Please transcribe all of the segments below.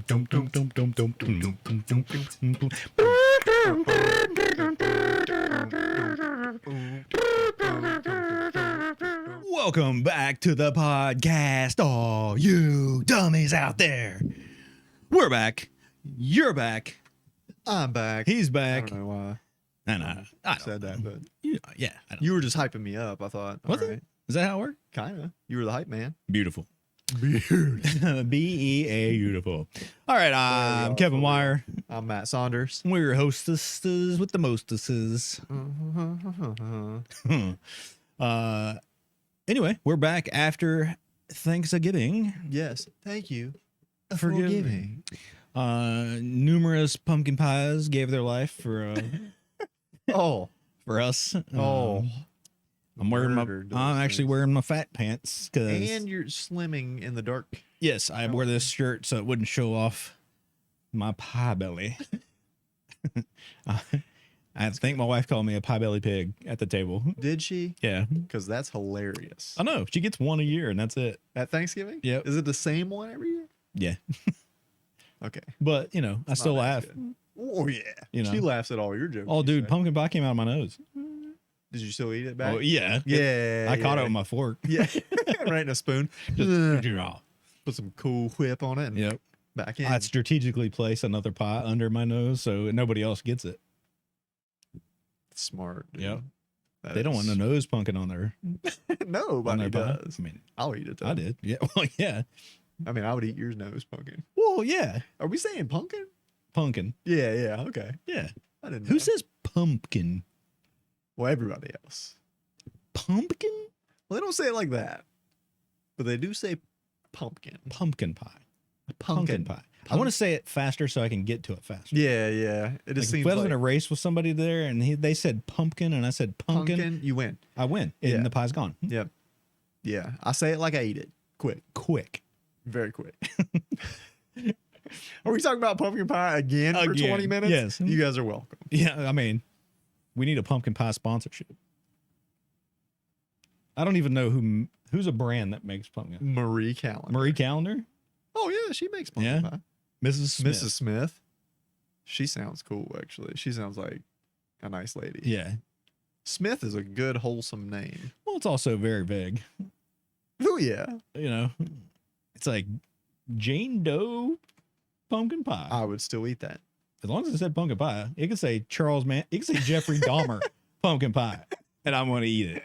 Welcome back to the podcast, all you dummies out there. We're back. You're back. I'm back. He's I back. don't know why I said that, but yeah. I don't you were just hyping me up. I thought. Was all it? right. Is that how it worked? Kind of. You were the hype man. Beautiful. B-E-A beautiful. All right, I'm Kevin Wire. I'm Matt Saunders. We're hostesses with the mostesses. Anyway, we're back after Thanksgiving. Yes. Thank you for giving. Numerous pumpkin pies gave their life for for us. I'm actually wearing my fat pants and you're slimming in the dark. Yes, I wore this shirt so it wouldn't show off my pie belly. I think my wife called me a pie belly pig at the table. Did she? Yeah, because that's hilarious. I know she gets one a year and that's it. At Thanksgiving? Yep. Is it the same one every year? Yeah. Okay. But you know, I still laugh. Oh yeah. You know, she laughs at all your jokes. Oh, dude, pumpkin pie came out of my nose. Did you still eat it back? Oh yeah. Yeah. I caught it with my fork. Yeah. Right in a spoon. Just put some Cool Whip on it. And yep. Back in. I'd strategically place another pie under my nose so nobody else gets it. Smart. Dude. Yep. They don't want a nose pumpkin on there. Nobody does. I mean, I'll eat it though. I did. Yeah. Well, yeah. I mean, I would eat your nose pumpkin. Well, yeah. Are we saying pumpkin? Pumpkin. Yeah. Yeah. Okay. Yeah. I didn't know. Who says pumpkin? Well, everybody else. Pumpkin? Well, they don't say it like that, but they do say pumpkin. Pumpkin pie. Pumpkin pie. I want to say it faster so I can get to it faster. Yeah, yeah. It just like seems if I was like in a race with somebody there and they said pumpkin and I said pumpkin, you win. I win. Yeah. And the pie's gone. Yep. Yeah. I say it like I eat it. Quick. Very quick. Are we talking about pumpkin pie again for 20 minutes? Yes. You guys are welcome. Yeah, I mean, we need a pumpkin pie sponsorship. I don't even know who's a brand that makes pumpkin. Marie Calendar. Marie Calendar? Oh, yeah, she makes pumpkin pie. Mrs. Smith. Mrs. Smith. She sounds cool, actually. She sounds like a nice lady. Yeah. Smith is a good, wholesome name. Well, it's also very vague. Oh, yeah. You know, it's like Jane Doe pumpkin pie. I would still eat that. As long as it said pumpkin pie, it could say it could say Jeffrey Dahmer pumpkin pie, and I'm going to eat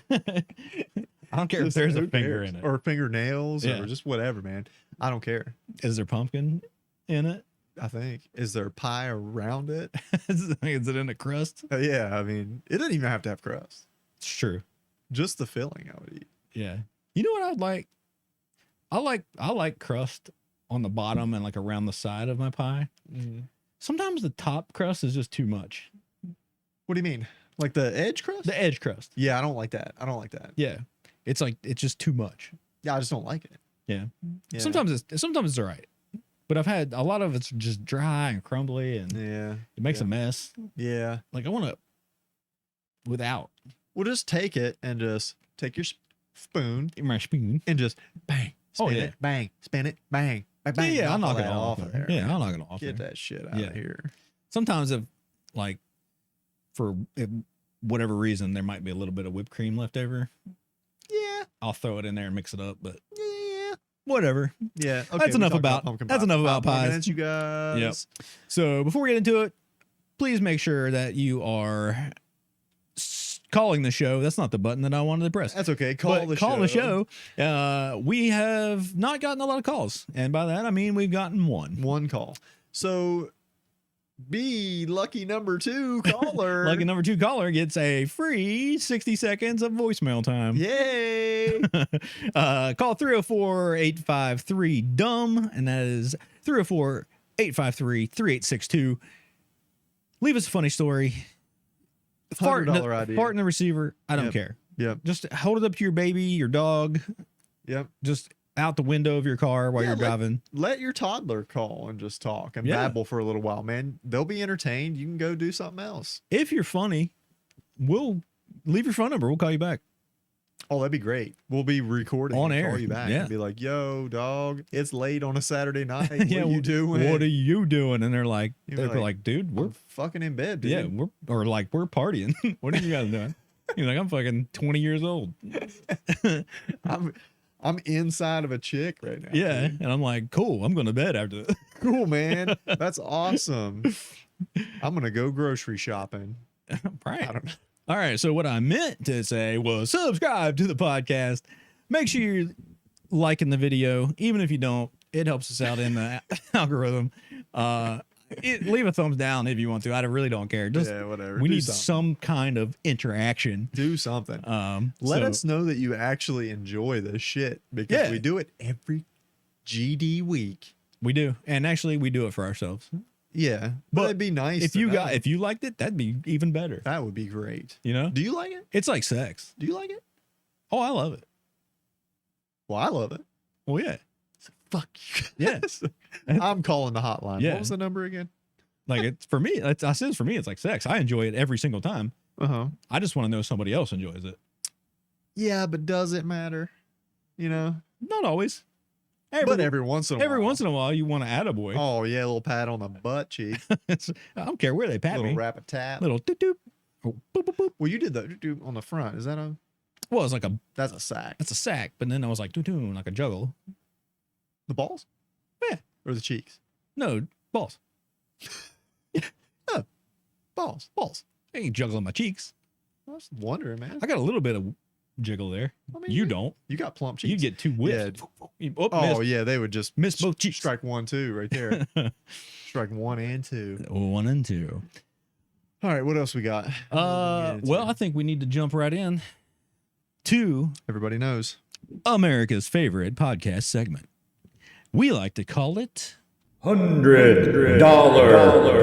it. I don't care if there's a finger in it. Or fingernails or just whatever, man. I don't care. Is there pumpkin in it? I think. Is there pie around it? Is it in a crust? Yeah, I mean, it doesn't even have to have crust. It's true. Just the filling I would eat. Yeah. You know what I'd like? I like crust on the bottom and like around the side of my pie. Mm-hmm. Sometimes the top crust is just too much. What do you mean? Like the edge crust? The edge crust. Yeah, I don't like that. Yeah. It's just too much. Yeah, I just don't like it. Yeah. Sometimes it's all right. But I've had a lot of it's just dry and crumbly and it makes a mess. Yeah. Like I want to without. Well, just take it and just take your spoon. My spoon. And just bang. Spin it. Bang. Spin it. Bang. Bang. Yeah, I'll knock it off of there. Yeah, I'll knock it off. Get that shit out of here. Sometimes for whatever reason, there might be a little bit of whipped cream left over. Yeah. I'll throw it in there and mix it up, but yeah. Whatever. Yeah. Okay, that's enough about pies. Minutes, you guys. Yep. So before we get into it, please make sure that you are calling the show. That's not the button that I wanted to press. That's okay. Call the show. We have not gotten a lot of calls. And by that, I mean, we've gotten one call. So be lucky number 2 caller. Lucky number 2 caller gets a free 60 seconds of voicemail time. Yay. Call 304-853-DUMB, and that is 304-853-3862. Leave us a funny story. Fart in the receiver. I don't care. Yep. Just hold it up to your baby, your dog. Yep. Just out the window of your car while you're driving. Let your toddler call and just talk and babble for a little while, man. They'll be entertained. You can go do something else. If you're funny, we'll leave your phone number. We'll call you back. Oh, that'd be great. We'll be recording On and air. call you back Yeah. and be like, yo, dog, it's late on a Saturday night. What Yeah, are you doing? What are you doing? And they're like, You'd be like, dude, we're I'm fucking in bed, dude. yeah, we're partying. What are you guys doing? You're like, I'm fucking 20 years old. I'm inside of a chick right now. Yeah. dude. And I'm like, cool, I'm going to bed after this. Cool, man. That's awesome. I'm gonna go grocery shopping. Right. I don't know. All right. So what I meant to say was subscribe to the podcast. Make sure you're liking the video. Even if you don't, it helps us out in the algorithm. Leave a thumbs down if you want to. I really don't care. Just Yeah, whatever. we Do need something. some kind of interaction. Do something. Let so- us know that you actually enjoy this shit because Yeah. we do it every GD week. We do. And actually we do it for ourselves. Yeah, But but it'd be nice If to you know. if you liked it, that'd be even better. That would be great. You know? Do you like it? It's like sex. Do you like it? Oh, I love it. Well, I love it. Well, yeah. Fuck you. Yeah. I'm calling the hotline. Yeah. What was the number again? Like it's for me, I said for me, it's like sex. I enjoy it every single time. Uh-huh. I just want to know somebody else enjoys it. Yeah, but does it matter? You know? Not always. But every once in a while. Every once in a while, you want to add a boy. Oh, yeah, a little pat on the butt cheek. I don't care where they pat little me. rap a tap. Little doop doop. Oh, boop, boop, boop. Well, you did the doop on the front. Is that a... Well, it's like That's a sack. that's a sack, but then I was like doop doop, like a juggle. The balls? Yeah. Or the cheeks? No, balls. Balls. Balls. I ain't juggling my cheeks. I was wondering, man. I got a little bit of jiggle there. I mean, You don't. You got plump cheeks. You get two whips. Oh, Oh, missed. yeah, they would just Miss both cheeks. strike 1, 2 right there. Strike 1 and 2. 1 and 2. All right, what else we got? Well, I think we need to jump right in to Everybody knows. America's favorite podcast segment. We like to call it $100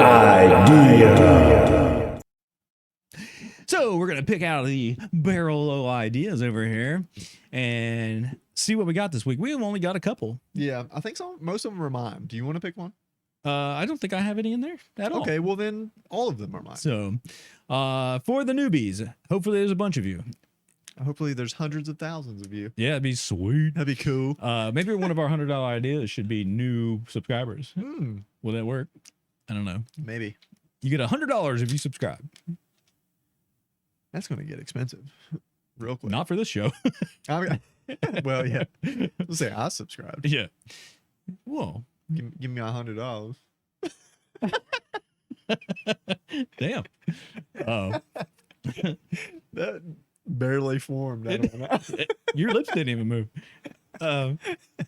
idea. So we're gonna pick out the barrel of ideas over here and see what we got this week. We've only got a couple. Yeah, I think so. Most of them are mine. Do you want to pick one? I don't think I have any in there at all. Okay, well then all of them are mine. So, for the newbies, hopefully there's a bunch of you. Hopefully there's hundreds of thousands of you. Yeah, it'd be sweet. That'd be cool. Maybe one of our $100 ideas should be new subscribers. Will that work? I don't know. Maybe. You get $100 if you subscribe. That's going to get expensive real quick. Not for this show. Well, yeah. Let's say I subscribed. Yeah. Whoa. Give me $100. Damn. Oh. That barely formed. I don't know. Your lips didn't even move.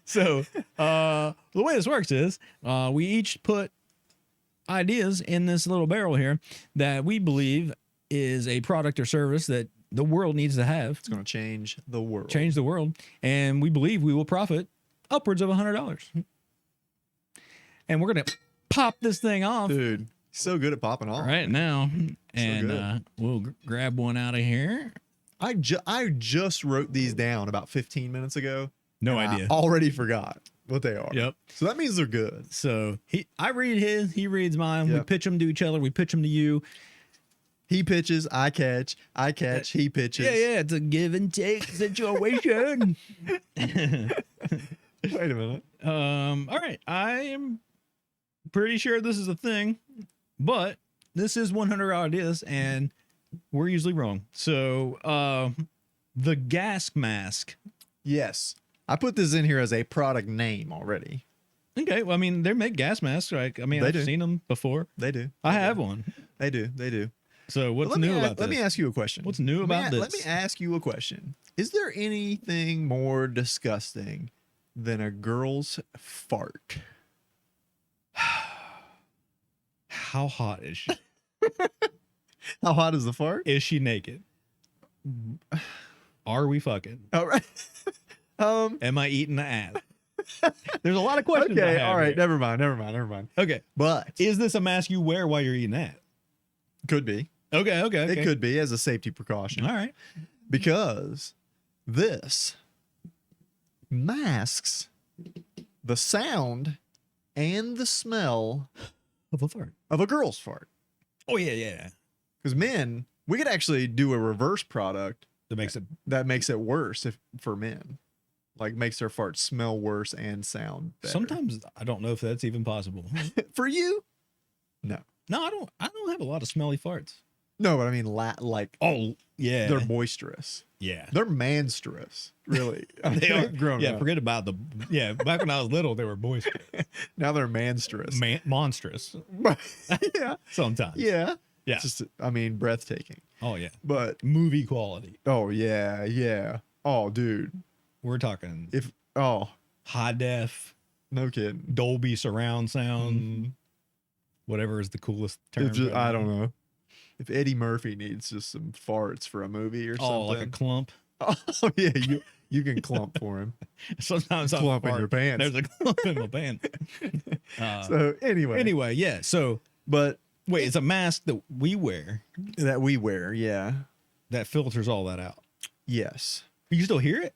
So the way this works is we each put ideas in this little barrel here that we believe is a product or service that the world needs to have. It's going to change the world. Change the world. And we believe we will profit upwards of $100. And we're going to pop this thing off Dude, so good at popping off. right now. good. And we'll grab one out of here. I just wrote these down about 15 minutes ago. No and idea. I already forgot what they are. Yep. So that means they're good. So I read his, he reads mine. We Yep. pitch them to each other. We pitch them to you. He pitches, I catch, he pitches. Yeah. It's a give and take situation. Wait a minute. All right. I am pretty sure this is a thing, but this is 100 ideas and we're usually wrong. So, the gas mask. Yes. I put this in here as a product name already. Okay. Well, I mean, they make gas masks. Right? I mean, They I've do. seen them before. They do. I have one. They do. So what's But let new me about this? Let me ask you a question. What's new about this? Let me ask you a question. Is there anything more disgusting than a girl's fart? How hot is she? How hot is the fart? Is she naked? Are we fucking? All right. Am I eating the ass? There's a lot of questions. I Okay. have All right. here. Never mind. Okay. But Is this a mask you wear while you're eating that? could be. Okay. It could be as a safety precaution. All right. Because this masks the sound and the smell Of a fart. of a girl's fart. Oh yeah. Because men, we could actually do a reverse product that makes it worse for men. Like makes their farts smell worse and sound better. Sometimes I don't know if that's even possible. For you? No. No, I don't have a lot of smelly farts. No, but I mean like Oh, yeah. they're moisturous. Yeah. They're manstrous, really. I mean, They are. they've grown up. Forget about back when I was little, they were boisterous. Now they're manstrous. Monstrous. Yeah. Sometimes. Yeah. Yeah. Just, I mean, breathtaking. Oh, yeah. But, Movie quality. oh, yeah. Yeah. Oh, dude. We're talking Oh, high def, no kidding. Dolby surround sound, whatever is the coolest term. I don't know. If Eddie Murphy needs just some farts for a movie or Oh, something. like a clump. Oh, yeah. You can clump for him. Sometimes I Clump in your pants. There's a clump in my pants. So, anyway. Anyway, yeah. So, But wait, it's a mask that we wear that we wear, yeah. that filters all that out. Yes. You can still hear it?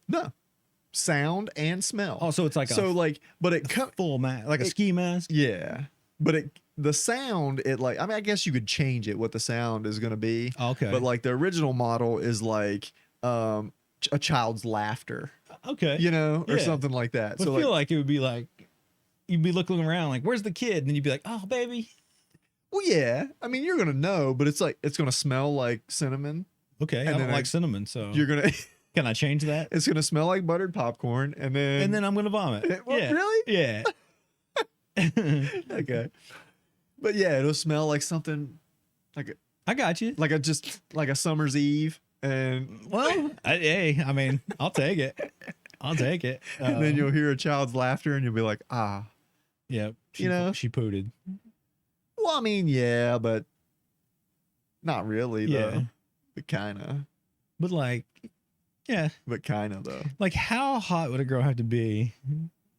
No. Sound and smell. Oh, so it's like but it full mask, like a ski mask. yeah. But the sound, I mean, I guess you could change it what the sound is going to be. Okay. But like the original model is like a child's laughter, Okay. or Yeah. something like that. But So I feel like it would be like you'd be looking around like, where's the kid? And then you'd be like, oh, baby. well, yeah. I mean, you're going to know, but it's like it's going to smell like cinnamon. Okay. And I don't then like cinnamon, so You're going to can I change that? it's going to smell like buttered popcorn and then I'm gonna vomit. Well, yeah. really? Yeah. okay. But yeah, it'll smell like something I got you. like a summer's eve and Well, I mean, I'll take it. I'll take it. and then you'll hear a child's laughter and you'll be like, ah. yeah, she she pooted. Well, I mean, yeah, but not really Yeah. though. But kind of. But like, yeah, But kind of though. like how hot would a girl have to be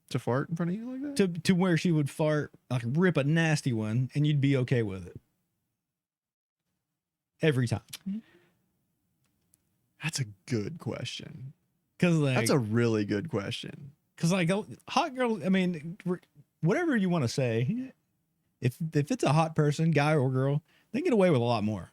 To fart in front of you like that? to where she would fart, like rip a nasty one, and you'd be okay with it every time? That's a good question. Because like That's a really good question. because like a hot girl. I mean, whatever you want to say, if it's a hot person, guy or girl, they get away with a lot more.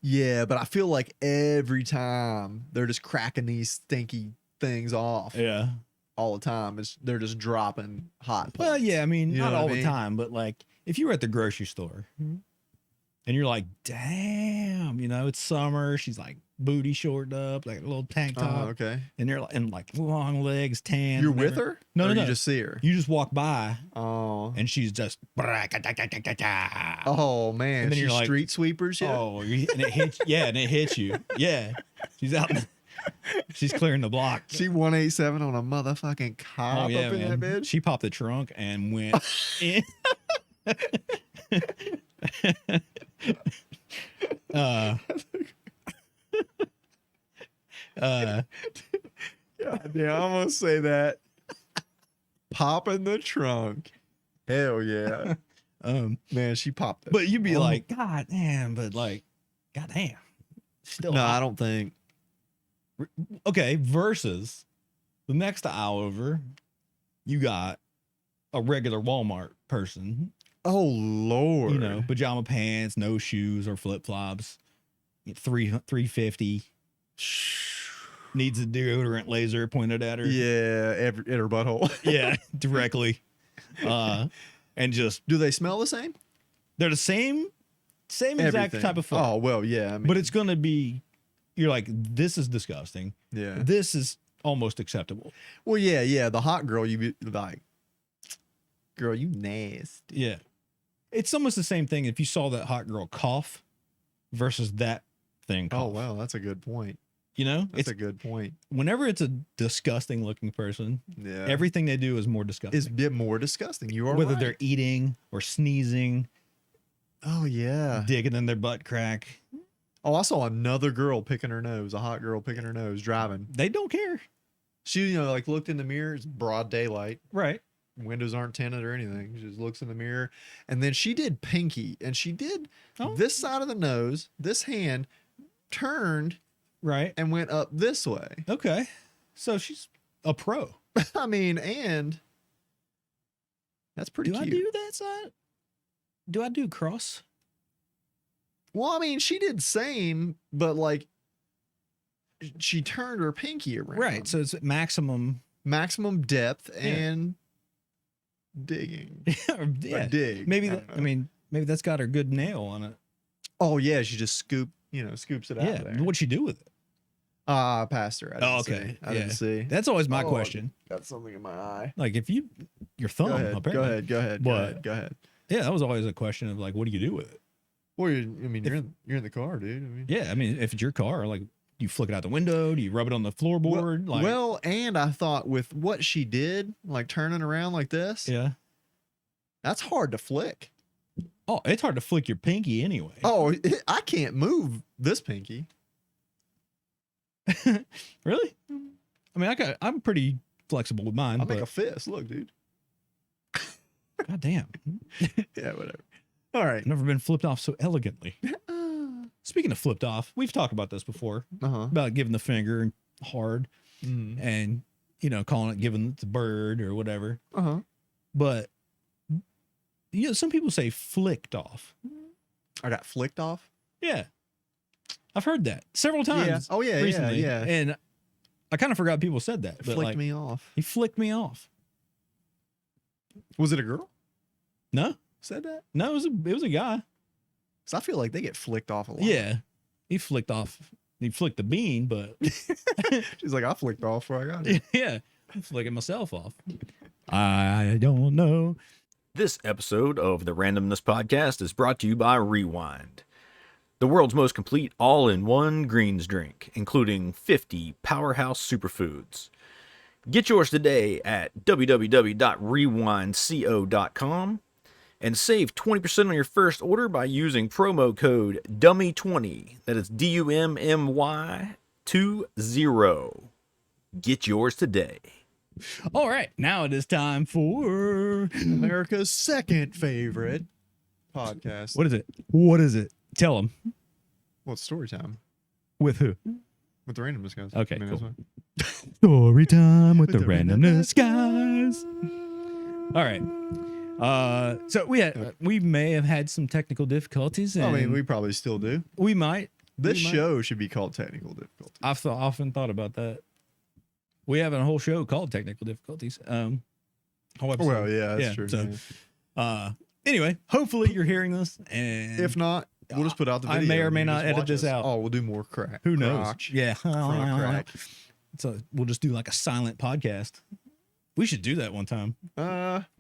Yeah, but I feel like every time they're just cracking these stinky things off Yeah. all the time. They're just dropping hot. Well, points. yeah, I mean, You know not what I all the mean? time, but like if you were at the grocery store and you're like, damn, it's summer. She's like booty shorted up, like a little tank top, Okay. and they're like, and like long legs, tan. You're with whatever. her? No, Or no, you no. just see her. You just walk by Oh. and she's just. Oh man. And then She's you're like, street sweepers yet? Oh, and it hits. Yeah, and it hits you. Yeah, she's out. She's clearing the block. She 187 on a motherfucking cop Oh yeah, up in that man. bitch. She popped the trunk and went in. God damn, I'm gonna say that. Pop in the trunk. Hell yeah. Man, she popped it. But you'd be Oh. like, God damn, but like, God damn. Still No, hot. I don't think. Okay, versus the next aisle over, you got a regular Walmart person, Oh Lord. pajama pants, no shoes or flip flops, $350, needs a deodorant laser pointed at her. Yeah, in her butthole. Yeah, directly. And just Do they smell the same? they're the same exact Everything. type of fart. Oh well, yeah. I mean, But it's gonna be, you're like, this is disgusting. yeah. This is almost acceptable. Well, yeah. The hot girl, you be like, girl, you nasty. Yeah. It's almost the same thing if you saw that hot girl cough versus that thing cough. Oh wow, that's a good point. That's That's a good point. whenever it's a disgusting looking person, Yeah. everything they do is more disgusting. is a bit more disgusting. You are Whether right. they're eating or sneezing, Oh yeah. digging in their butt crack, Oh, I saw another girl picking her nose, a hot girl picking her nose, driving. they don't care. She, like looked in the mirror. It's broad daylight. Right. Windows aren't tinted or anything. She just looks in the mirror. And then she did pinky. And she did Oh. this side of the nose, this hand turned Right. and went up this way. Okay. So she's a pro. I mean, and that's pretty Do cute. I do that side? Do I do cross? Well, I mean, she did same, but like she turned her pinky around. Right. So it's maximum. Maximum depth and digging. Yeah. Dig. Maybe, I don't know. I mean, maybe that's got her good nail on it. Oh yeah, she just scoops it out Yeah. of there. What'd she do with it? Passed her. I didn't okay. see. I didn't see. That's always my Oh, question. Got something in my eye. Like if your thumb, Go ahead. apparently. Go ahead. But- Go ahead. Yeah, that was always a question of like, what do you do with it? Well, you're in the car, dude. I mean, Yeah, I mean, if it's your car, like, do you flick it out the window? Do you rub it on the floorboard? well, and I thought with what she did, like turning around like this, yeah. that's hard to flick. Oh, it's hard to flick your pinky anyway. Oh, I can't move this pinky. Really? I mean, I'm pretty flexible with mine. I'll make but a fist. Look, dude. God damn, Yeah, whatever. All right. I've never been flipped off so elegantly. Speaking of flipped off, we've talked about this before Uh-huh. about giving the finger hard Mm. and calling it giving it the bird or whatever. Uh-huh. But some people say flicked off. I got flicked off. Yeah. I've heard that several times. Yeah. Oh yeah, recently. yeah. And I kind of forgot people said that. It But flicked like, me off. he flicked me off. Was it a girl? No, Said that? no, it was a guy. So I feel like they get flicked off a lot. Yeah. He flicked the bean, but She's like, I flicked off before I got it. yeah, I'm flicking myself off. I don't know. This episode of the Randumbness podcast is brought to you by Rewind, the world's most complete all-in-one greens drink, including 50 powerhouse superfoods. Get yours today at www.rewindco.com and save 20% on your first order by using promo code DUMMY20. That is DUMMY20. Get yours today. All right, now it is time for America's second favorite podcast. what is it? What is it? Tell them. What's story time? With who? With the randomness guys. Okay, that's cool. fine. Story time with the the randomness guys. All right. So we may have had some technical difficulties. And I mean, we probably still do. we might. This we might. show should be called Technical Difficulty. I've often thought about that. We have a whole show called Technical Difficulties. Whole episode. Well, yeah, that's true. So, yeah. Anyway, hopefully you're hearing this, and If not, we'll just put out the I video. may or and may you not just edit watch this us. out. Oh, we'll do more crack. who knows? Crotch. Yeah. Front crack. So we'll just do like a silent podcast. We should do that one time.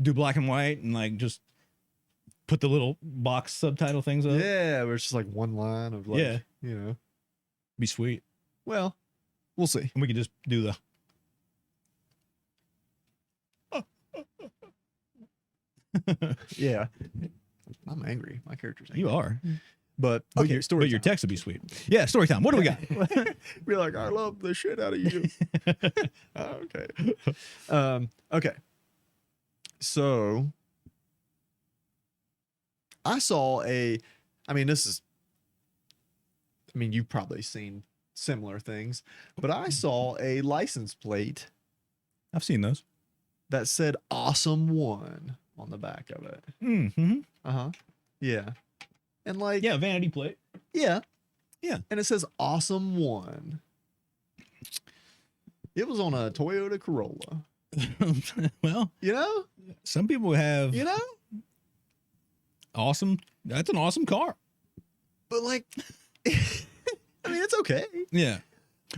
Do black and white and like just put the little box subtitle things up. Yeah, where it's just like one line of like, Yeah. you know. Be sweet. Well, we'll see. And we could just do the. Yeah. I'm angry. My character's angry. You are. But But okay, your, story but your time. text would be sweet. Yeah, story time. What do we got? Be like, I love the shit out of you. Okay. Okay. So I saw you've probably seen similar things, but I saw a license plate I've seen those. that said Awesome One on the back of it. Mm-hmm. Uh-huh. Yeah. And like, Yeah, vanity plate. yeah. Yeah. And it says Awesome One. It was on a Toyota Corolla. Well, You know? some people have You know? awesome. That's an awesome car. But like, I mean, it's okay. Yeah.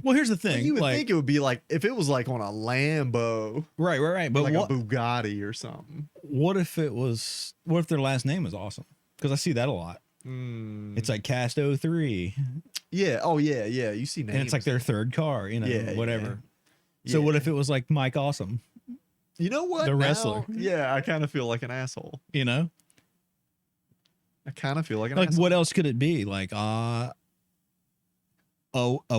Well, here's the thing. You would like, think it would be like if it was like on a Lambo, right. But like what, a Bugatti or something. what if their last name is awesome? Because I see that a lot. Mm. It's like Cast 03. Yeah. Oh yeah. Yeah. You see names. And it's like their third car, Yeah, whatever. So what if it was like Mike Awesome, You know what? the Now- wrestler? Yeah. I kind of feel like an asshole. I kind of feel like an like asshole. what else could it be? Like a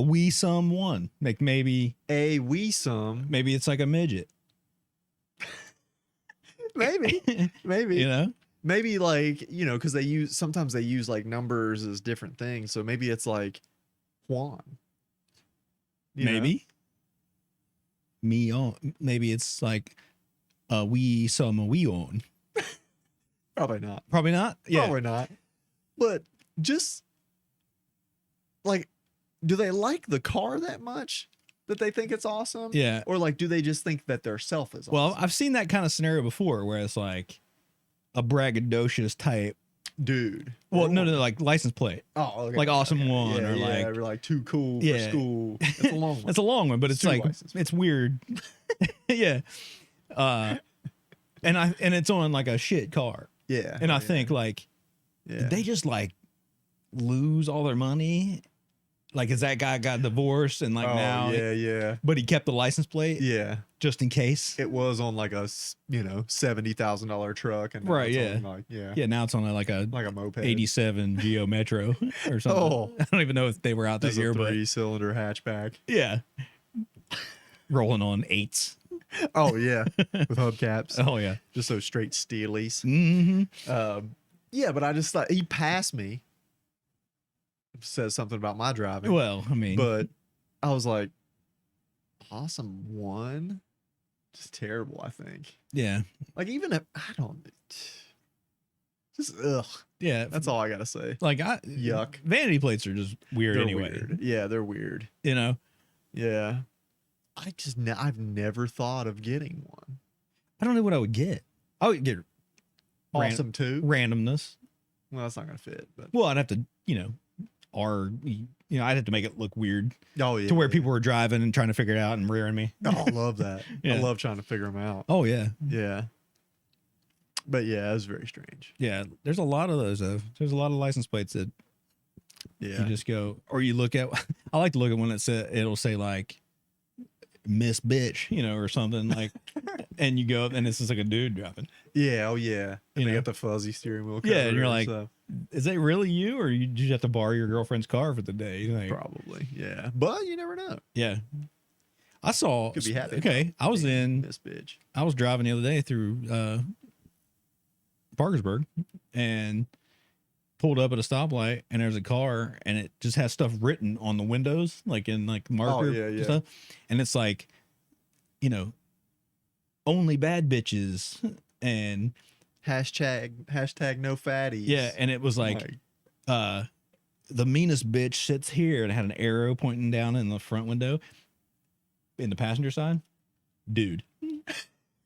wee some one. Like maybe A wee some. maybe it's like a midget. Maybe. Maybe. You know? Maybe like, because sometimes they use like numbers as different things. So maybe it's like Juan. You know? Maybe. Me on. Maybe it's like a wee some a wee on. Probably not. Probably not. Yeah. Probably not. But just like do they like the car that much that they think it's awesome? Yeah. Or like, do they just think that their self is Well, awesome? I've seen that kind of scenario before where it's like a braggadocious type. Dude. Well, no, like license plate. Oh, okay. Like Awesome One Yeah, or yeah, like. or like too cool Yeah. for school. It's a long one. It's a long one, but it's Two like license it's weird. Yeah. And it's on like a shit car. Yeah. And I think like yeah. did they just like lose all their money? Like is that guy got divorced and like now Yeah. but he kept the license plate Yeah. just in case? It was on like a $70,000 truck, and now Right, it's yeah. on like Yeah, now it's on like a moped. 87 Geo Metro or something. Oh. I don't even know if they were out that Just year, a but 3-cylinder hatchback. yeah. Rolling on 8s. Oh yeah, with hubcaps. Oh yeah. Just those straight steelies. Mm-hmm. Yeah, but I just thought he passed me. Says something about my driving. Well, I mean, But I was like, Awesome One, just terrible. I think. yeah. Like even if I don't, just ugh. Yeah. That's all I gotta say. Like Yuck. Vanity plates are just weird They're anyway. weird. Yeah, they're weird. You know, Yeah. I've never thought of getting one. I don't know what I would get. I would get Awesome too. randomness. Well, that's not gonna fit. But Well, I'd have to, I'd have to make it look weird oh yeah, to where yeah. people were driving and trying to figure it out and rearing me. Oh, I love that. Yeah. I love trying to figure them out. Oh yeah, Yeah. But yeah, it was very strange. yeah. There's a lot of those. There's a lot of license plates that Yeah. you just go, or you look at. I like to look at one it'll say like Miss Bitch, or something like, and you go and it's just like a dude driving. Yeah. Oh yeah. You And they know? got the fuzzy steering wheel. Yeah, and cover you're like, stuff. Is that really you, or you just have to borrow your girlfriend's car for the day? Like, Probably. Yeah. But you never know. yeah. I saw. Could be happy. Okay, I was This bitch. I was driving the other day through Parkersburg and pulled up at a stoplight, and there's a car, and it just has stuff written on the windows, like in like marker yeah, yeah. stuff, and it's like, only bad bitches, and Hashtag no fatties. yeah, and it was like, the meanest bitch sits here, and it had an arrow pointing down in the front window, in the passenger side, dude,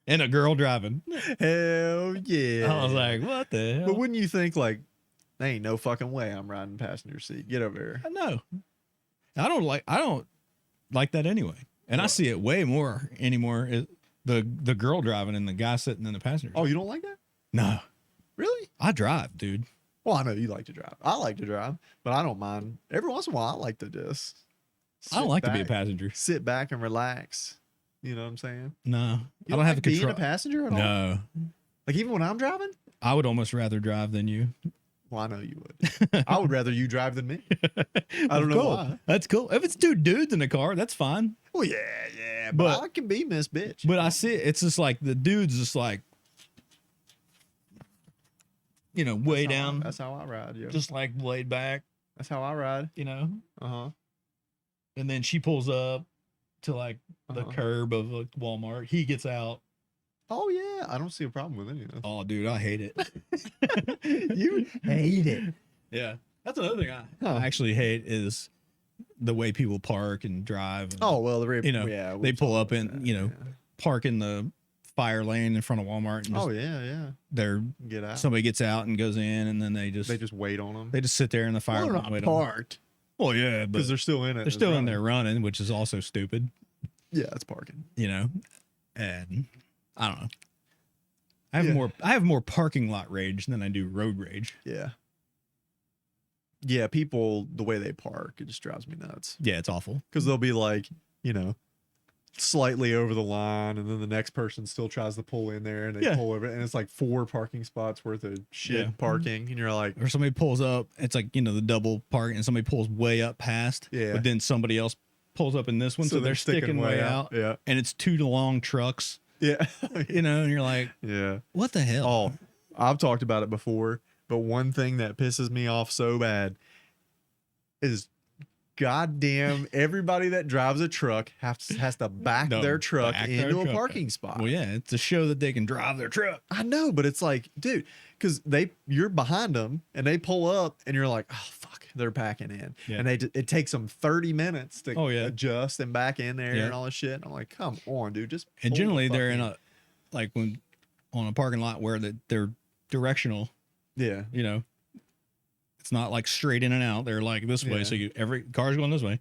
and a girl driving. Hell yeah. I was like, what the hell? But wouldn't you think like, there ain't no fucking way I'm riding passenger seat. Get over here. No, I don't like that anyway. And I see it way more anymore. The girl driving and the guy sitting in the passenger. Oh, you don't like that? No, Really? I drive, dude. Well, I know you like to drive. I like to drive, but I don't mind. Every once in a while, I like to just. I don't like to be a back- passenger. Sit back and relax. You know what I'm saying? No, You I don't have a being control. a passenger at all. No, Like even when I'm driving. I would almost rather drive than you. Well, I know you would. I would rather you drive than me. I don't know Cool. why. That's cool. If it's two dudes in a car, that's fine. Well, yeah, But- but I can be Miss Bitch. But I see it. It's just like the dude's just like, way down, That's how I ride, yo. just like laid back, That's how I ride. Uh-huh. And then she pulls up to like the Uh-huh. curb of like Walmart. He gets out. Oh yeah, I don't see a problem with any of this. Oh, dude, I hate it. You hate it. Yeah, that's another thing Huh. I actually hate is the way people park and drive. And Oh well, they we've pull talked up about in, that, park in the fire lane in front of Walmart, and yeah. just, Oh yeah. they're Get out. somebody gets out and goes in, and then they just wait on them. they just sit there in the fire. Well, they're and not wait on them. parked Well, yeah, but because they're still in it. they're still in there running, which is also stupid. Yeah, it's parking. And I don't know. I have Yeah. I have more parking lot rage than I do road rage. Yeah. Yeah, people the way they park, it just drives me nuts. Yeah, it's awful. Because they'll be like, slightly over the line, and then the next person still tries to pull in there, and they Yeah. pull over, and it's like 4 parking spots worth of shit Yeah. parking, and you're like, Or somebody pulls up, it's like, the double park, and somebody pulls way up past. Yeah. But then somebody else pulls up in this one, so they're sticking way out. Yeah, And it's 2 long trucks, yeah, and you're like, yeah. what the hell? Oh, I've talked about it before, but one thing that pisses me off so bad is goddamn everybody that drives a truck has to back No, their truck back their into a truck parking up. spot. Well, yeah, it's to show that they can drive their truck. I know, but it's like, dude, because you're behind them and they pull up and you're like, oh fuck, they're packing in, Yeah. and it takes them 30 minutes to Oh, yeah. adjust and back in there Yeah. and all this shit. And I'm like, come on, dude, just. And pull the generally fuck they're in a, like when on a parking lot where they're directional, Yeah. you know, it's not like straight in and out. They're like this way. Yeah. So every car's going this way.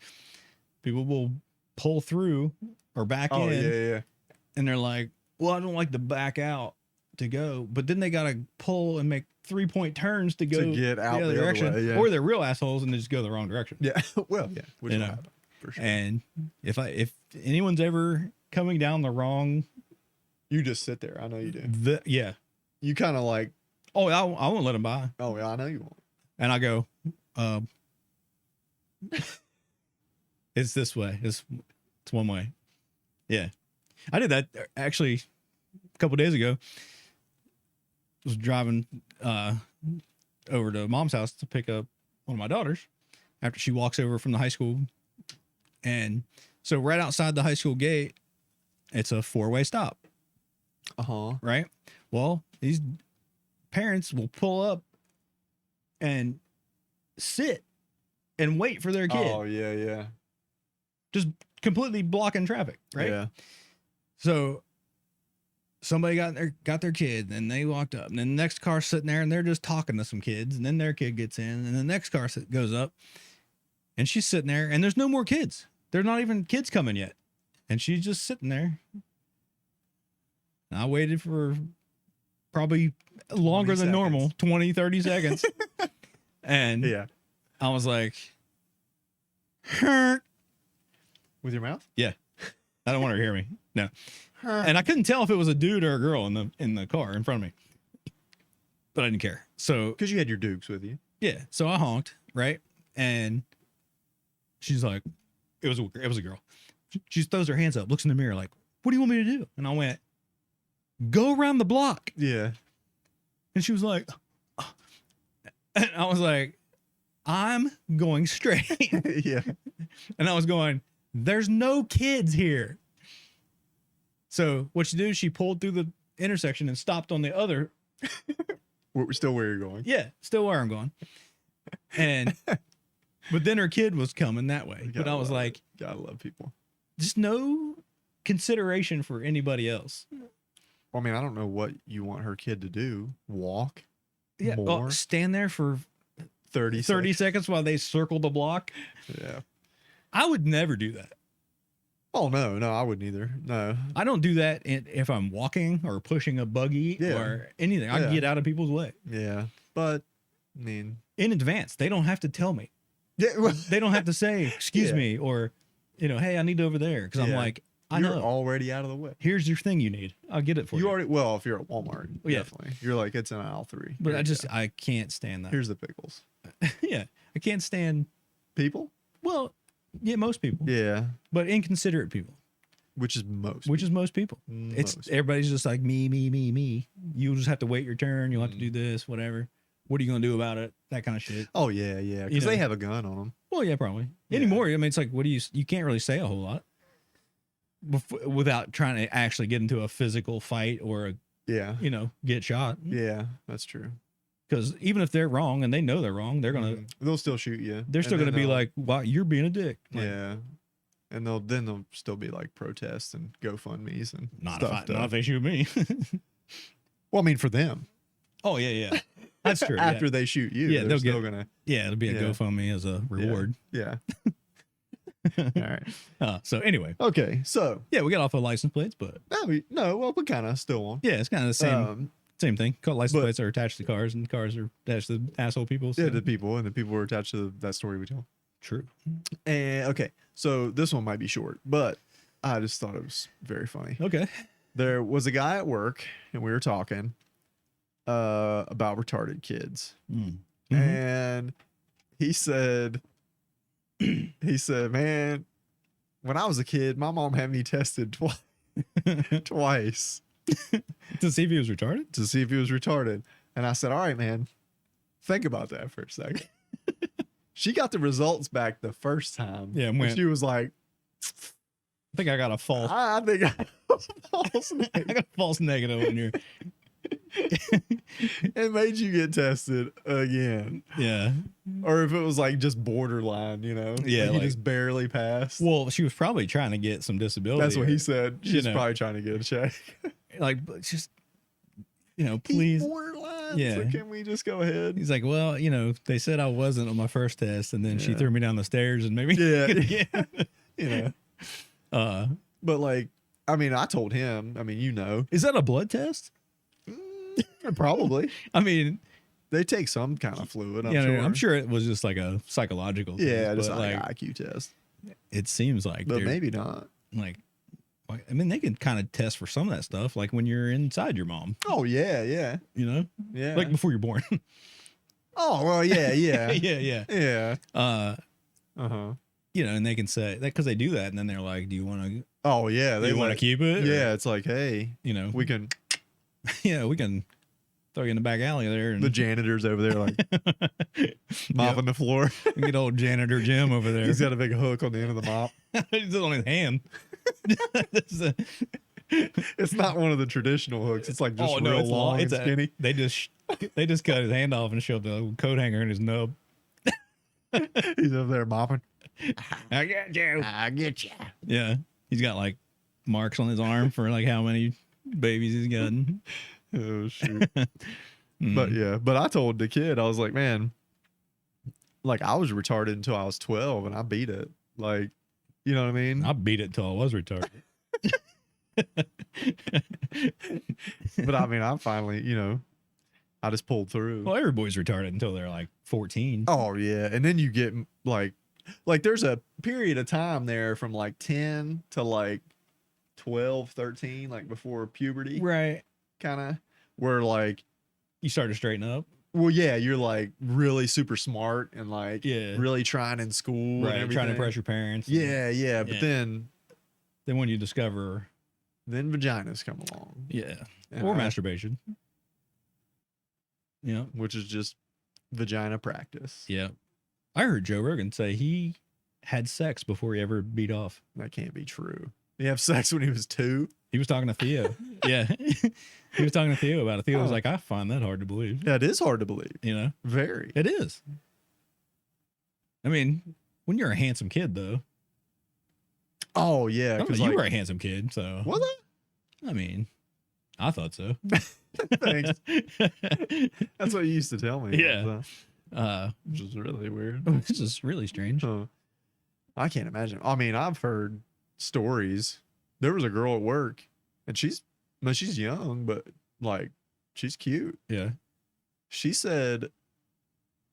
People will pull through or back Oh in. yeah. And they're like, well, I don't like to back out to go, but then they got to pull and make 3-point turns to go To get out the other the other direction, way, yeah. or they're real assholes and they just go the wrong direction. Yeah. Well, yeah. Which You will know. happen for sure. And if anyone's ever coming down the wrong, You just sit there. I know you do. yeah. You kind of like, Oh, I won't let them by. oh yeah, I know you won't. And I go, it's this way. It's one way. Yeah. I did that actually a couple days ago. Was driving over to mom's house to pick up one of my daughters after she walks over from the high school. And so right outside the high school gate, it's a 4-way stop, right? Well, these parents will pull up and sit and wait for their kid, Oh yeah. just completely blocking traffic, right? Yeah. So somebody got their kid, and they walked up, and then the next car's sitting there, and they're just talking to some kids, and then their kid gets in, and the next car goes up, and she's sitting there, and there's no more kids. There's not even kids coming yet, and she's just sitting there. And I waited for probably longer 20 than normal, 20, 30 seconds. And Yeah. I was like, "Hurt." With your mouth? Yeah. I don't want her to hear me. No. And I couldn't tell if it was a dude or a girl in the car in front of me. But I didn't care. So Because you had your dukes with you. yeah. So I honked, right? And she's like, it was a girl. She throws her hands up, looks in the mirror like, what do you want me to do? And I went, go around the block. Yeah. And she was like, and I was like, I'm going straight. Yeah. And I was going, there's no kids here. So what she did, she pulled through the intersection and stopped on the other. We're still where you're going. Yeah, still where I'm going. And, but then her kid was coming that way. But I was like, gotta love people. just no consideration for anybody else. Well, I mean, I don't know what you want her kid to do. Walk Yeah. more. Well, stand there for 30 seconds while they circle the block. Yeah. I would never do that. Oh, no, I wouldn't either. No. I don't do that if I'm walking or pushing a buggy Yeah. or anything. I Yeah. get out of people's way Yeah. But, I mean, in advance. They don't have to tell me. yeah, well, They don't have to say, excuse Yeah. me, or, hey, I need over there. Because I'm Yeah. like, I you're know. already out of the way. Here's your thing you need. I'll get it for you. You already, well, if you're at Walmart, Yeah. definitely. You're like, it's in aisle 3. But Here I you just, go. I can't stand that. Here's the pickles. Yeah. I can't stand, People? well, yeah, most people. Yeah. But inconsiderate people, Which is most. which is most people. It's Most. everybody's just like me. You just have to wait your turn. You'll have to do this, whatever. What are you going to do about it? That kind of shit. Oh, yeah. Because You know. they have a gun on them. Well, yeah, probably. Yeah. Anymore, I mean, it's like, you can't really say a whole lot without trying to actually get into a physical fight or, Yeah. get shot. Yeah. That's true. Because even if they're wrong and they know they're wrong, they're going to, They'll still shoot you. they're still going to be like, wow, you're being a dick. Like, yeah. And they'll still be like protests and GoFundMe's and Not stuff. if they shoot me. Well, I mean, for them. Oh, yeah. That's true. After they shoot you, Yeah, they're they'll still get- gonna. Yeah, it'll be a Yeah. GoFundMe as a reward. Yeah. All right. So anyway, Okay. So yeah, we got off of license plates, but well, we kind of still on. yeah, it's kind of the same thing. License but- plates are attached to cars, and cars are attached to asshole people. So. Yeah, the people were attached to that story we told. True. And okay, so this one might be short, but I just thought it was very funny. Okay. There was a guy at work, and we were talking about retarded kids, Mm-hmm. and he said, man, when I was a kid, my mom had me tested twice To see if he was retarded. to see if he was retarded, and I said, all right, man, think about that for a second. She got the results back the first time. Yeah, and and went- she was like, I think I got a false. I think I false I got a false negative on your. It made you get tested again. Yeah. Or if it was like just borderline, Yeah, like you like- just barely passed. Well, she was probably trying to get some disability. That's what or, he said. you She's know. probably trying to get a check. Like, but just, He's please. borderline. Yeah. So can we just go ahead? He's like, well, they said I wasn't on my first test, and then she Yeah. threw me down the stairs and maybe Yeah. Uh, But like, I mean, I told him. I mean, is that a blood test? probably I mean, they take some kind of fluid. I'm yeah, sure. I'm sure it was just like a psychological. Yeah, test, just but like like IQ test, it seems like, but they're, maybe not. like, I mean, they can kind of test for some of that stuff, like when you're inside your mom, Oh yeah, yeah, yeah. like before you're born. oh well, yeah, yeah, yeah. yeah. Uh, Uh-huh. and they can say that because they do that, and then they're like, "Do you want to? Oh yeah, Do you want to keep it? Or, Yeah, it's like, hey, we we can. can throw you in the back alley there, and The janitor's over there like mopping the floor. get old janitor Jim over there. He's got a big hook on the end of the mop. He's on his hand. It's not one of the traditional hooks. It's like just real it's long and It's skinny. they just cut his hand off and shoved the old coat hanger in his nub. He's over there mopping. I got you. I get you. Yeah, he's got like marks on his arm for like how many babies he's gotten. Oh shoot. Mm. But yeah, but I told the kid, I was like, man, like I was retarded until I was 12 and I beat it. Like, you know what I mean? I beat it till I was retarded. But I mean, I finally, I just pulled through. Well, every boy's retarded until they're like 14. Oh yeah, and then you get like there's a period of time there from like 10 to like 12, 13, like before puberty, Right. kind of, where like, You start to straighten up. well, yeah, you're like really super smart and like Yeah. really trying in school, Right. and Trying to everything. impress your parents. Yeah, yeah, but Yeah. then Then when you discover, vaginas come along, yeah, and or I- masturbation. Yeah. which is just vagina practice. Yeah. I heard Joe Rogan say he had sex before he ever beat off. That can't be true. He have sex when he was 2. He was talking to Theo. Yeah. He was talking to Theo about it. Theo was Oh. like, I find that hard to believe. That is hard to believe. Very. It is. I mean, when you're a handsome kid, though. Oh yeah, I don't know, because you like, were a handsome kid, so. was I mean, I thought so. it? Thanks. That's what you used to tell me. Yeah. Which is really weird. This is really strange. Huh. I can't imagine. I mean, I've heard stories. There was a girl at work, and she's young, but like she's cute. Yeah. She said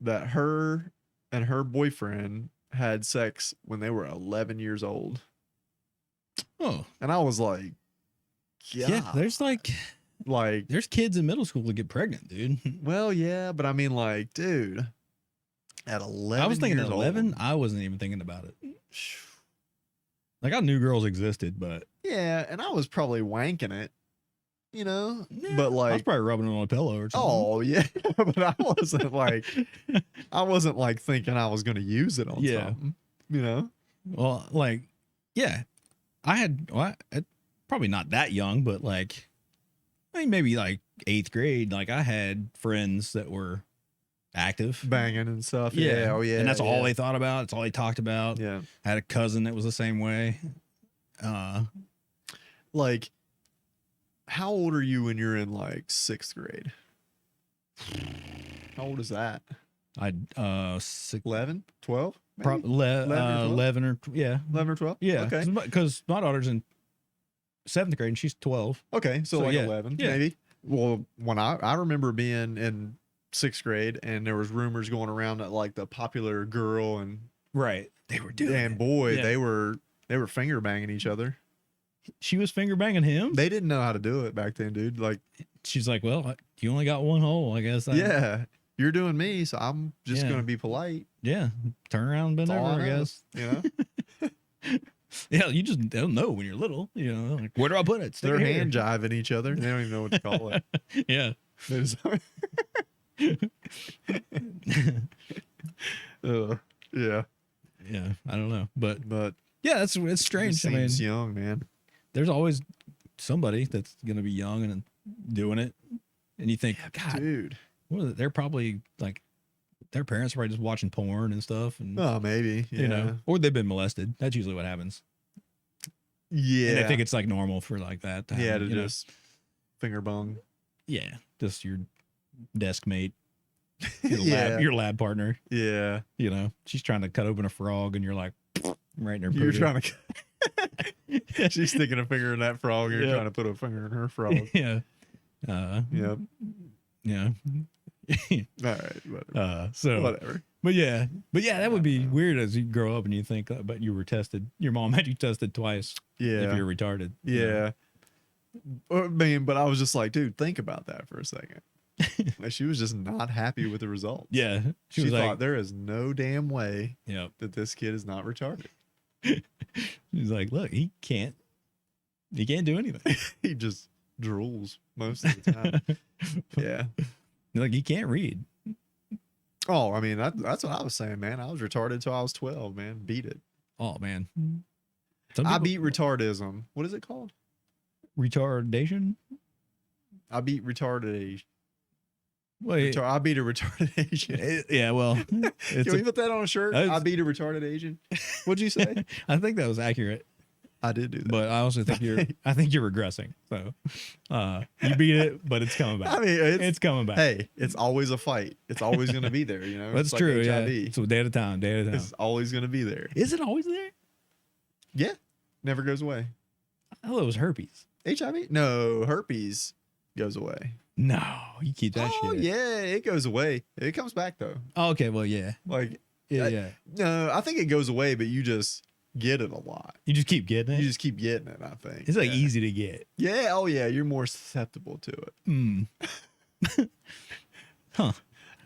that her and her boyfriend had sex when they were 11 years old, Oh. and I was like, Yeah. God. There's there's kids in middle school that get pregnant, dude. Well, yeah, but I mean, like, dude, at 11, I was thinking years at 11. old, I wasn't even thinking about it. Like I knew girls existed, but yeah, and I was probably wanking it, yeah, but I was like, probably rubbing it on a pillow or something. oh yeah, but I wasn't like thinking I was gonna use it on Yeah. something, Well, like, yeah, probably not that young, but like, I mean, maybe like 8th grade. Like, I had friends that were active. banging and stuff. Yeah. Oh yeah, And that's all yeah. they thought about. It's all they talked about. Yeah, I had a cousin that was the same way. like, how old are you when you're in like 6th grade? How old is that? I 11, 12, probably 11 or 12? 11 or yeah, 11 or 12. yeah. Okay. Because my daughter's in 7th grade and she's 12. Okay, so like yeah, 11, yeah. maybe. Well, when I remember being in 6th grade, and there was rumors going around that like the popular girl and Right. They were doing it. boy, Yeah. they were finger banging each other. She was finger banging him. They didn't know how to do it back then, dude. Like, She's like, well, you only got one hole, I guess. yeah, you're doing me, so I'm just Yeah. gonna be polite. Yeah. Turn around and bend That's all over, I know, guess. You know, Yeah, you just don't know when you're little. You know, like, where do I put it? Stick they're it here. hand jiving each other. They don't even know what to call it. Yeah. They just- yeah, Yeah. I don't know. But but yeah, it's it strange. I mean, seems young, man. there's always somebody that's going to be young and doing it. And you think, God, dude. what is it? They're probably like, their parents are probably just watching porn and stuff. And, Oh, maybe. Yeah. you know, or they've been molested. That's usually what happens. Yeah. And they think it's like normal for like that. To yeah, happen, to you know? just finger bung. Yeah. Just your desk mate, your, Yeah. your lab partner. Yeah. You know, she's trying to cut open a frog and you're like, right in her You're booty. trying to. She's sticking a finger in that frog. You're Yeah. trying to put a finger in her frog. Yeah. Yep. Yeah. All right. Whatever. So, Whatever. but yeah, that would be weird as you grow up and you think, but you were tested. Your mom had you tested twice. Yeah. If you're retarded. you know? Yeah. I mean, but I was just like, dude, think about that for a second. Like, she was just not happy with the results. Yeah. She was thought like, there is no damn way yeah. that this kid is not retarded. She's like, look, he can't do anything. He just drools most of the time. Yeah. Like, he can't read. Oh, I mean, that's what I was saying, man. I was retarded till I was 12, man. Beat it. Oh, man. Some I people- beat retardism. What is it called? retardation. I beat retarded. Wait. I beat a retarded Asian. Yeah, well, Can it's we put that on a shirt? That's- I beat a retarded Asian. What'd you say? I think that was accurate, I did do that. but I also think you're regressing. So, you beat it, but it's coming back. I mean, It's coming back. hey, it's always a fight. It's always going to be there, you know? That's It's like true. HIV. Yeah. So day at a time. It's always going to be there. Is it always there? Yeah. Never goes away. I thought it was herpes. HIV? No, herpes goes away. No, you keep that Oh, shit. yeah, it goes away. It comes back, though. Oh, okay. Well, yeah. Like, Yeah. I- Yeah. no, I think it goes away, but you just get it a lot. You just keep getting it. You just keep getting it, I think. It's like yeah. easy to get. Yeah, oh, yeah, you're more susceptible to it. Mm. Huh.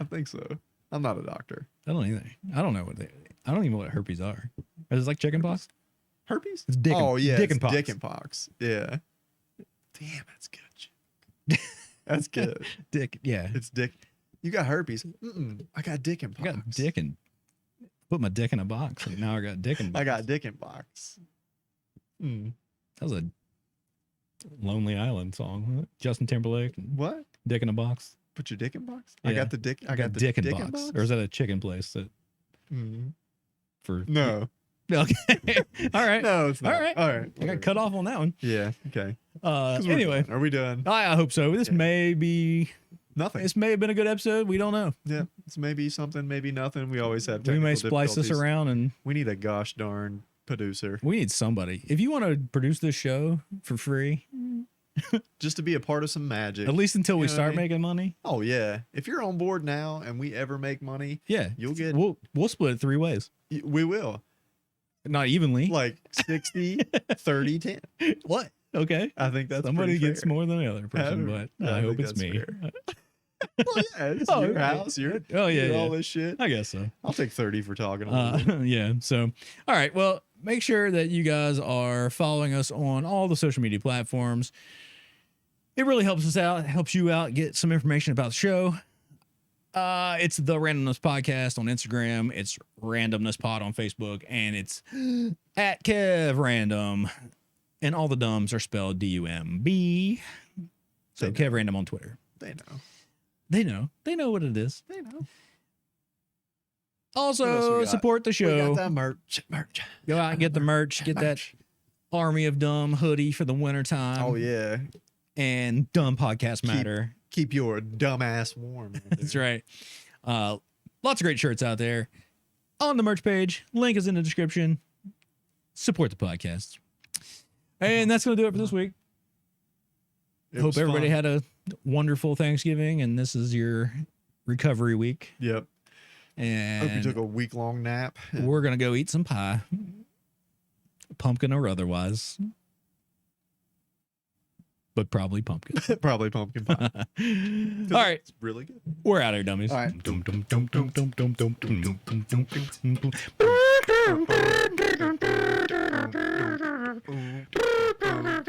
I think so. I'm not a doctor. I don't either. I don't know what I don't even know what herpes are. Is it like chickenpox? Herpes? It's dick. Oh, yeah, Dick it's and pox. dick and pox. Yeah. Damn, that's good. That's good. Dick. Yeah. It's dick. You got herpes. Mm-mm, I got dick and I pox. got dick and put my dick in a box. And now I got dick and box. I got dick and pox. Mm. That was a Lonely Island song. Wasn't it? Justin Timberlake. What? Dick in a box. Put your dick in box? Yeah. I got the dick. I got the dick in box. Or is that a chicken place that Mm. for No. Okay. All right. No, it's not. All right. All right. I got cut off on that one. Yeah. Okay. 'Cause we're Anyway, done. Are we done? I hope so. This Yeah. may be. Nothing. This may have been a good episode. We don't know. Yeah. It's maybe something, maybe nothing. We always have We may technical splice this difficulties. around, and We need a gosh darn producer we need somebody. If you want to produce this show for free, just to be a part of some magic. at least until we You know what I start mean? making money. Oh yeah. If you're on board now and we ever make money, Yeah, you'll get. We'll split it 3 ways, We will. not evenly. Like 60, 30, 10. What? Okay. I think that's Somebody pretty gets fair. more than the other person, Yeah, but I I hope think it's that's me. fair. Well, yeah, it's Oh, your okay. house. Oh, yeah, you're all yeah. this shit. I guess so. I'll take 30 for talking. A little bit. Yeah. So, all right. Well, make sure that you guys are following us on all the social media platforms. It really helps us out, helps you out, get some information about the show. It's the Randomness Podcast on Instagram. It's Randomness Pod on Facebook, and it's at Kev Random. And all the dumbs are spelled D-U-M-B. So They Kev Random on Twitter. They know. They know. They know what it is. They know. Also, What else we got? support the We show. got that merch. Go out and get the merch. Get that Army of Dumb hoodie for the wintertime. Oh yeah. And Dumb Podcast Matter. Keep your dumb ass warm. out That's there. right. Lots of great shirts out there. On the merch page. Link is in the description. Support the podcast. And that's going to do it for this week. It Hope was everybody fun. had a wonderful Thanksgiving, and this is your recovery week. Yep. Hope you And took a week long nap. we're going to go eat some pie. Pumpkin or otherwise. But probably pumpkin. Probably pumpkin pie. All right. It's really good. We're out of here, dummies. All right. Right.